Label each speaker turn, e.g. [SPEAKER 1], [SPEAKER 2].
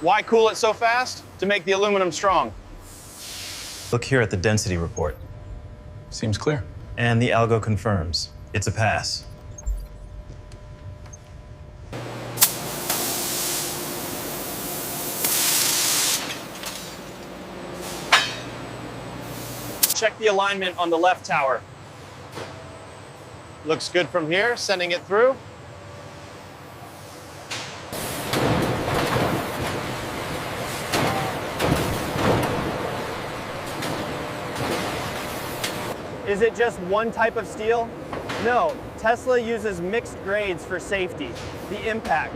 [SPEAKER 1] Why cool it so fast? To make the aluminum strong.
[SPEAKER 2] Look here at the density report.
[SPEAKER 3] Seems clear.
[SPEAKER 2] And the algo confirms. It's a pass.
[SPEAKER 1] Check the alignment on the left tower. Looks good from here, sending it through.
[SPEAKER 4] Is it just one type of steel? No, Tesla uses mixed grades for safety. The impact,